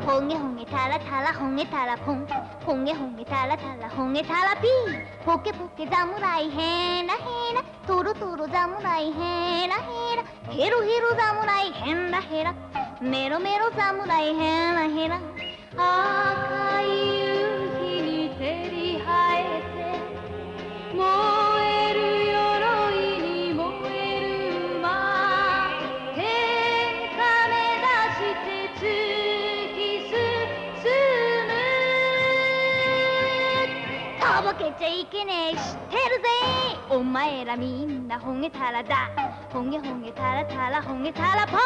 홍해 홍해 탈라 탈라 홍해 탈라 퐁 홍해 홍해 탈라 탈라 홍해 탈라 피 포케 포케 자무라이 해나 해나 토로 토로 자무라이 해나 해나 히로 히로 자무라이 해나 해나 메로 메로 자무라이 해나 해나 赤い夕日に照り生えて燃える鎧に燃える馬手かめ出して突き進むとぼけちゃいけねえ知ってるぜお前らみんなほげたらだほげほげたらたらほげたらポン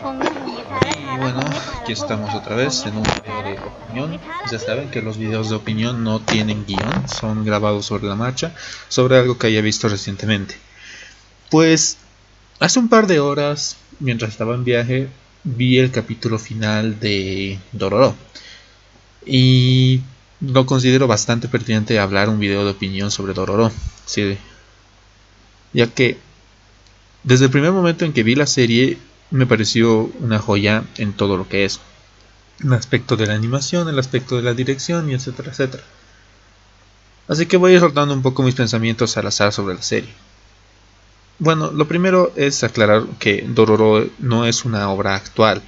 Y bueno, aquí estamos otra vez en un video de opinión. Ya saben que los videos de opinión no tienen guión, son grabados sobre la marcha, sobre algo que haya visto recientemente. Pues hace un par de horas, mientras estaba en viaje, vi el capítulo final de Dororo. Y lo considero bastante pertinente hablar un video de opinión sobre Dororo. Sí, ya que desde el primer momento en que vi la serie me pareció una joya en todo lo que es el aspecto de la animación, el aspecto de la dirección y etcétera, etcétera. Así que voy a ir soltando un poco mis pensamientos al azar sobre la serie. Bueno, lo primero es aclarar que Dororo no es una obra actual.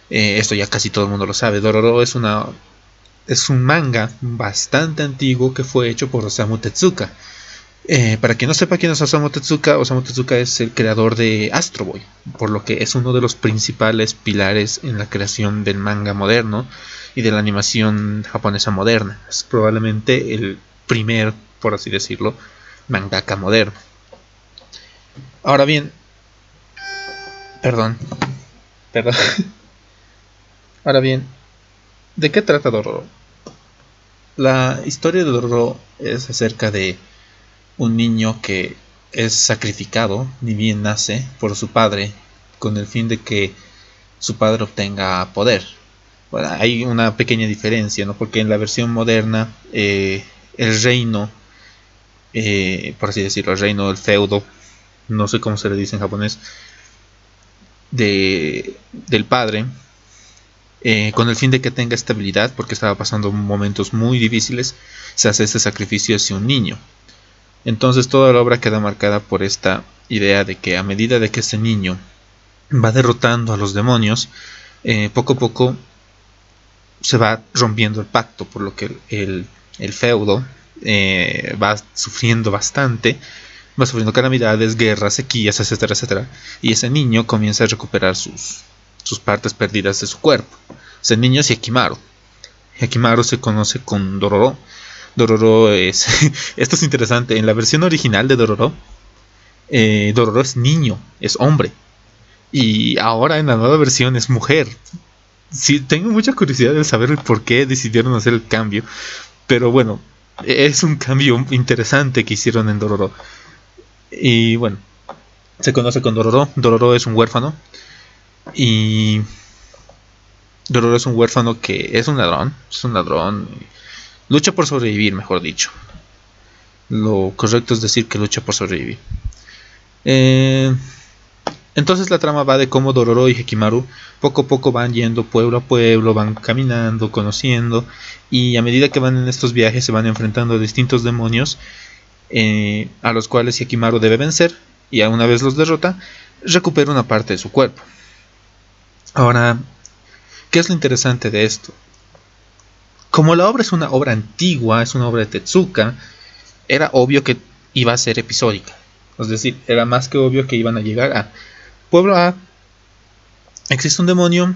Esto ya casi todo el mundo lo sabe. Dororo es un manga bastante antiguo que fue hecho por Osamu Tezuka. Para quien no sepa quién es Osamu Tezuka es el creador de Astro Boy, por lo que es uno de los principales pilares en la creación del manga moderno y de la animación japonesa moderna. Es probablemente el primer, por así decirlo, mangaka moderno. Ahora bien, perdón. Ahora bien, ¿de qué trata Dororo? La historia de Dororo es acerca de un niño que es sacrificado, ni bien nace, por su padre, con el fin de que su padre obtenga poder. Bueno, hay una pequeña diferencia, ¿no? Porque en la versión moderna, el reino, por así decirlo, el reino del feudo, no sé cómo se le dice en japonés, del padre, con el fin de que tenga estabilidad, porque estaba pasando momentos muy difíciles, se hace este sacrificio hacia un niño. Entonces toda la obra queda marcada por esta idea de que a medida de que este niño va derrotando a los demonios, poco a poco se va rompiendo el pacto, por lo que el feudo va sufriendo bastante, va sufriendo calamidades, guerras, sequías, etcétera, etcétera, y ese niño comienza a recuperar sus partes perdidas de su cuerpo. Ese niño es Hyakkimaru. Hyakkimaru se conoce con Dororo. Dororo es... Esto es interesante. En la versión original de Dororo, Dororo es niño, es hombre. Y ahora en la nueva versión es mujer. Sí, tengo mucha curiosidad de saber por qué decidieron hacer el cambio. Pero bueno, es un cambio interesante que hicieron en Dororo. Y bueno, se conoce con Dororo. Dororo es un huérfano. Y Dororo es un huérfano que es un ladrón. Es un ladrón. Lucha por sobrevivir, mejor dicho. Lo correcto es decir que lucha por sobrevivir. Entonces la trama va de cómo Dororo y Hyakkimaru poco a poco van yendo pueblo a pueblo, van caminando, conociendo, y a medida que van en estos viajes se van enfrentando a distintos demonios, a los cuales Hyakkimaru debe vencer, y una vez los derrota, recupera una parte de su cuerpo. Ahora, ¿qué es lo interesante de esto? Como la obra es una obra antigua, es una obra de Tezuka, era obvio que iba a ser episódica. Es decir, era más que obvio que iban a llegar a pueblo A, existe un demonio,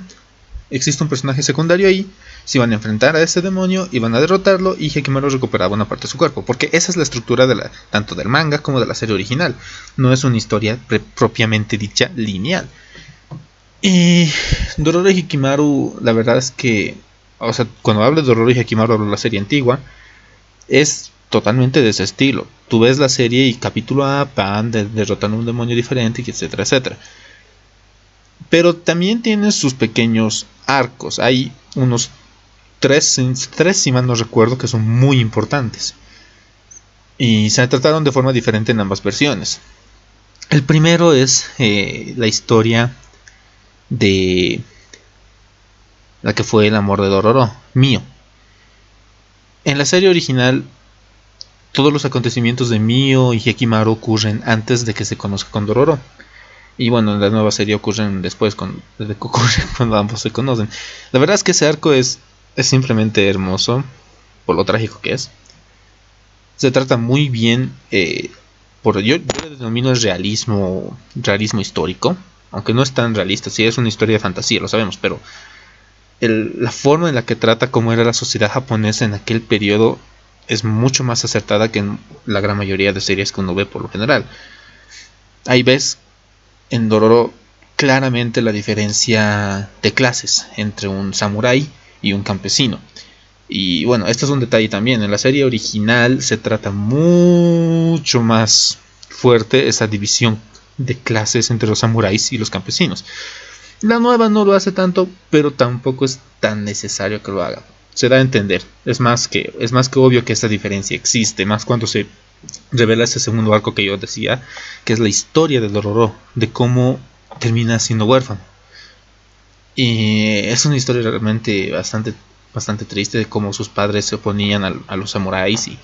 existe un personaje secundario ahí, se iban a enfrentar a ese demonio, iban a derrotarlo y Hyakkimaru recuperaba una parte de su cuerpo. Porque esa es la estructura tanto del manga como de la serie original. No es una historia propiamente dicha lineal. Y Dororo y Hyakkimaru, la verdad es que, o sea, cuando hablo de Dororo y Hyakkimaru hablo de la serie antigua, es totalmente de ese estilo. Tú ves la serie y capítulo A van derrotando un demonio diferente, etcétera, etcétera. Pero también tiene sus pequeños arcos. Hay unos tres, si mal no recuerdo, que son muy importantes. y se trataron de forma diferente en ambas versiones. El primero es la historia de la que fue el amor de Dororo, Mio. En la serie original, todos los acontecimientos de Mio y Hyakkimaru ocurren antes de que se conozca con Dororo. Y bueno, en la nueva serie ocurren después, desde que ocurren cuando ambos se conocen. La verdad es que ese arco es simplemente hermoso, por lo trágico que es. Se trata muy bien, yo le denomino el realismo histórico, aunque no es tan realista, sí es una historia de fantasía, lo sabemos, pero la forma en la que trata cómo era la sociedad japonesa en aquel periodo es mucho más acertada que en la gran mayoría de series que uno ve por lo general. Ahí ves en Dororo claramente la diferencia de clases entre un samurái y un campesino. Y bueno, este es un detalle también. En la serie original se trata mucho más fuerte esa división de clases entre los samuráis y los campesinos. La nueva no lo hace tanto, pero tampoco es tan necesario que lo haga. Se da a entender. Es más que obvio que esta diferencia existe, más cuando se revela ese segundo arco que yo decía, que es la historia de Dororo, de cómo termina siendo huérfano. Y es una historia realmente bastante triste de cómo sus padres se oponían a los samuráis y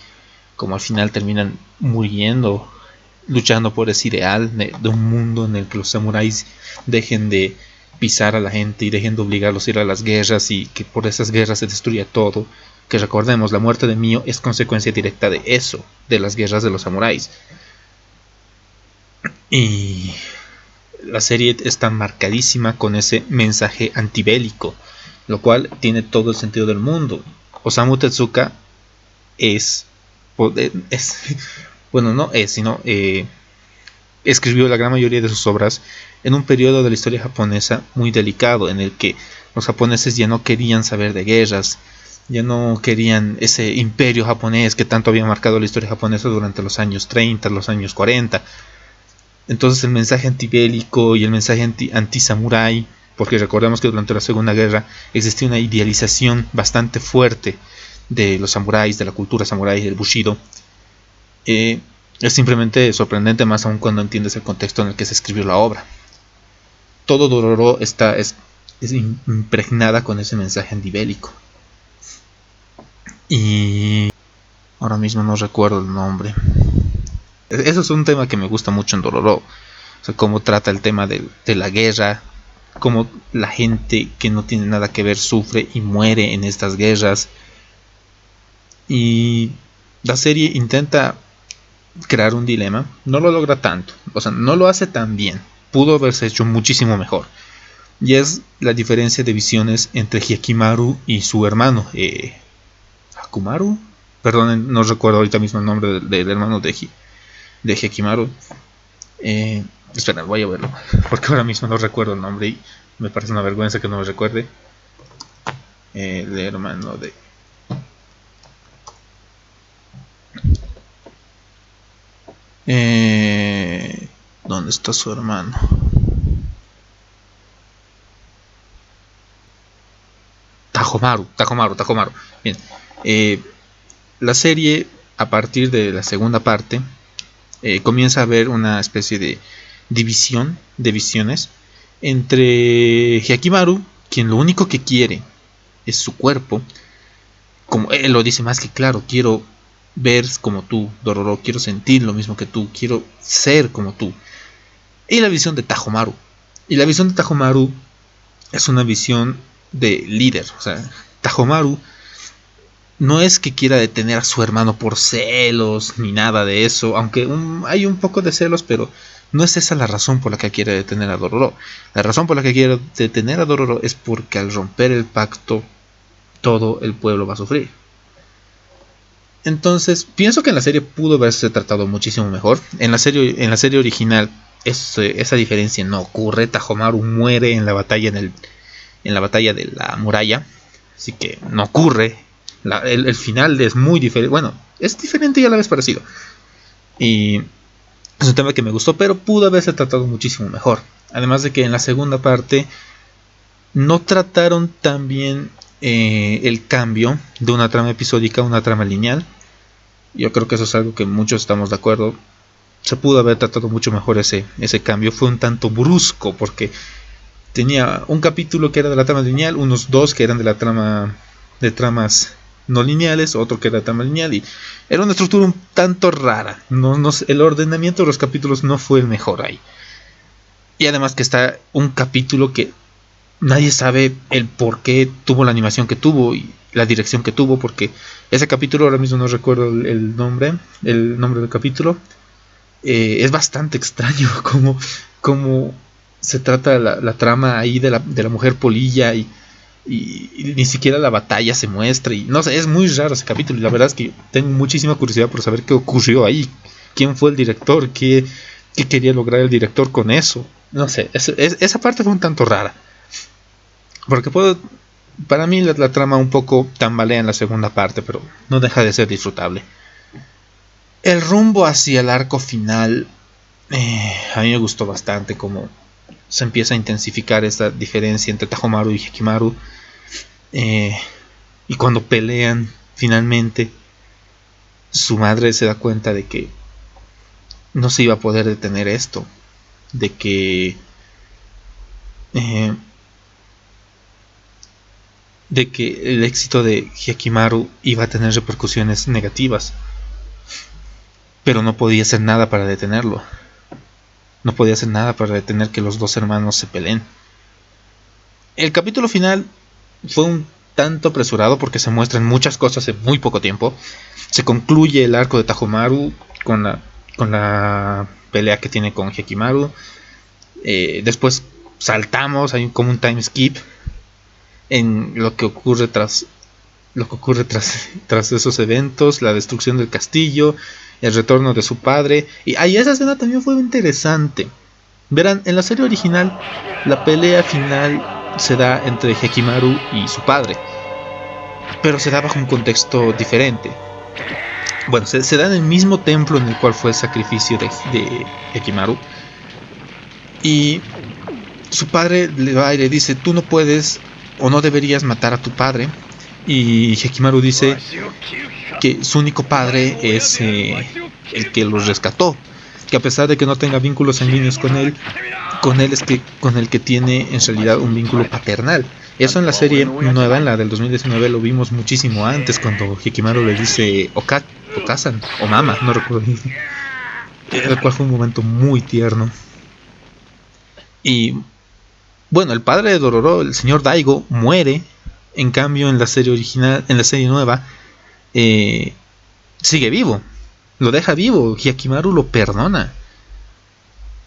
cómo al final terminan muriendo luchando por ese ideal de un mundo en el que los samuráis dejen de pisar a la gente y dejen de obligarlos a ir a las guerras y que por esas guerras se destruya todo. Que recordemos, la muerte de Mio es consecuencia directa de eso, de las guerras de los samuráis. Y la serie está marcadísima con ese mensaje antibélico, lo cual tiene todo el sentido del mundo. Osamu Tezuka escribió la gran mayoría de sus obras en un periodo de la historia japonesa muy delicado, en el que los japoneses ya no querían saber de guerras, ya no querían ese imperio japonés que tanto había marcado la historia japonesa durante los años 30, los años 40. Entonces el mensaje antibélico y el mensaje anti-samurai, porque recordemos que durante la Segunda Guerra existía una idealización bastante fuerte de los samuráis, de la cultura samurái, del bushido. Es simplemente sorprendente, más aún cuando entiendes el contexto en el que se escribió la obra. Todo Dororo es impregnada con ese mensaje antibélico. Y ahora mismo no recuerdo el nombre. Eso es un tema que me gusta mucho en Dororo. O sea, cómo trata el tema de la guerra, cómo la gente que no tiene nada que ver sufre y muere en estas guerras. Y la serie intenta crear un dilema, no lo logra tanto, o sea, no lo hace tan bien, pudo haberse hecho muchísimo mejor. Y es la diferencia de visiones entre Hyakkimaru y su hermano, Hakumaru, perdón, no recuerdo ahorita mismo el nombre del hermano de Hyakkimaru. Espera, voy a verlo, porque ahora mismo no recuerdo el nombre y me parece una vergüenza que no lo recuerde. El hermano de ¿dónde está su hermano? Tajomaru. Bien. La serie, a partir de la segunda parte, comienza a haber una especie de división de visiones entre Hyakkimaru, quien lo único que quiere es su cuerpo. Como él lo dice más que claro, quiero ver como tú, Dororo, quiero sentir lo mismo que tú, quiero ser como tú. Y la visión de Tajomaru. Y la visión de Tajomaru es una visión de líder. O sea, Tajomaru no es que quiera detener a su hermano por celos ni nada de eso, aunque hay un poco de celos, pero no es esa la razón por la que quiere detener a Dororo. La razón por la que quiere detener a Dororo es porque al romper el pacto todo el pueblo va a sufrir. Entonces, pienso que en la serie pudo haberse tratado muchísimo mejor. En la serie original esa diferencia no ocurre. Tajomaru muere en la batalla en la batalla de la muralla, así que no ocurre. El final es muy diferente. Bueno, es diferente y a la vez parecido. Y es un tema que me gustó, pero pudo haberse tratado muchísimo mejor. Además de que en la segunda parte no trataron tan bien el cambio de una trama episódica a una trama lineal. Yo creo que eso es algo que muchos estamos de acuerdo. Se pudo haber tratado mucho mejor ese cambio. Fue un tanto brusco porque tenía un capítulo que era de la trama lineal, unos dos que eran de la trama de tramas no lineales, otro que era trama lineal, y era una estructura un tanto rara. El ordenamiento de los capítulos no fue el mejor ahí. Y además que está un capítulo que nadie sabe el por qué tuvo la animación que tuvo y la dirección que tuvo, porque ese capítulo, ahora mismo no recuerdo el nombre del capítulo, es bastante extraño como se trata la trama ahí de la mujer polilla y ni siquiera la batalla se muestra, y no sé, es muy raro ese capítulo, y la verdad es que tengo muchísima curiosidad por saber qué ocurrió ahí, quién fue el director, qué quería lograr el director con eso. No sé, esa parte fue un tanto rara, porque para mí la trama un poco tambalea en la segunda parte, pero no deja de ser disfrutable. El rumbo hacia el arco final, a mí me gustó bastante cómo se empieza a intensificar esta diferencia entre Tajomaru y Hyakkimaru, y cuando pelean finalmente, su madre se da cuenta de que no se iba a poder detener esto, de que el éxito de Hyakkimaru iba a tener repercusiones negativas, pero no podía hacer nada para detenerlo. No podía hacer nada para detener que los dos hermanos se peleen. El capítulo final fue un tanto apresurado porque se muestran muchas cosas en muy poco tiempo. Se concluye el arco de Tajomaru con la pelea que tiene con Hyakkimaru. Después saltamos, hay como un time skip en lo que ocurre tras esos eventos, la destrucción del castillo, el retorno de su padre. Y ahí esa escena también fue interesante. Verán, en la serie original la pelea final se da entre Hyakkimaru y su padre, pero se da bajo un contexto diferente. Bueno, se da en el mismo templo en el cual fue el sacrificio de Hyakkimaru, y su padre le va y le dice: tú no puedes o no deberías matar a tu padre. Y Hyakkimaru dice que su único padre es el que los rescató, que a pesar de que no tenga vínculos sanguíneos con él es con el que tiene en realidad un vínculo paternal. Eso en la serie nueva, en la del 2019, lo vimos muchísimo antes, cuando Hyakkimaru le dice Okasan o Mama, no recuerdo, el cual fue un momento muy tierno. Y bueno, el padre de Dororo, el señor Daigo, muere. En cambio, en la serie original, en la serie nueva, sigue vivo, lo deja vivo. Hyakkimaru lo perdona.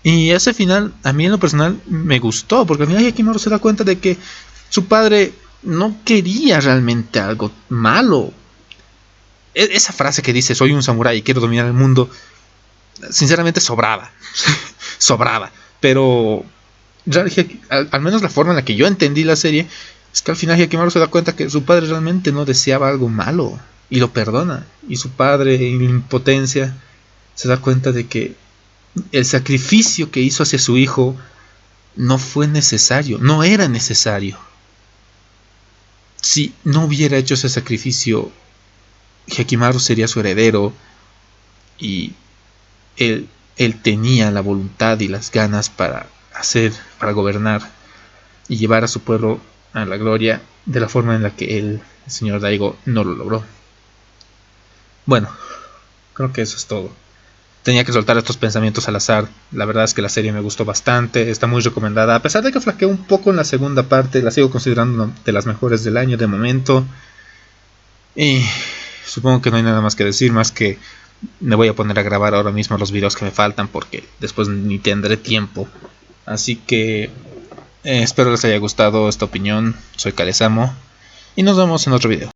Y ese final, a mí en lo personal, me gustó, porque al final Hyakkimaru se da cuenta de que su padre no quería realmente algo malo. Esa frase que dice: soy un samurái y quiero dominar el mundo, sinceramente sobraba. Pero al menos la forma en la que yo entendí la serie es que al final Hyakkimaru se da cuenta que su padre realmente no deseaba algo malo, y lo perdona. Y su padre, en impotencia, se da cuenta de que el sacrificio que hizo hacia su hijo no fue necesario, no era necesario. Si no hubiera hecho ese sacrificio, Hyakkimaru sería su heredero, y él tenía la voluntad y las ganas para gobernar y llevar a su pueblo a la gloria de la forma en la que el señor Daigo no lo logró. Bueno, creo que eso es todo. Tenía que soltar estos pensamientos al azar. La verdad es que la serie me gustó bastante, está muy recomendada. A pesar de que flaqueó un poco en la segunda parte, la sigo considerando una de las mejores del año de momento. Y supongo que no hay nada más que decir, más que me voy a poner a grabar ahora mismo los videos que me faltan, porque después ni tendré tiempo. Así que espero les haya gustado esta opinión. Soy Kalesamo y nos vemos en otro video.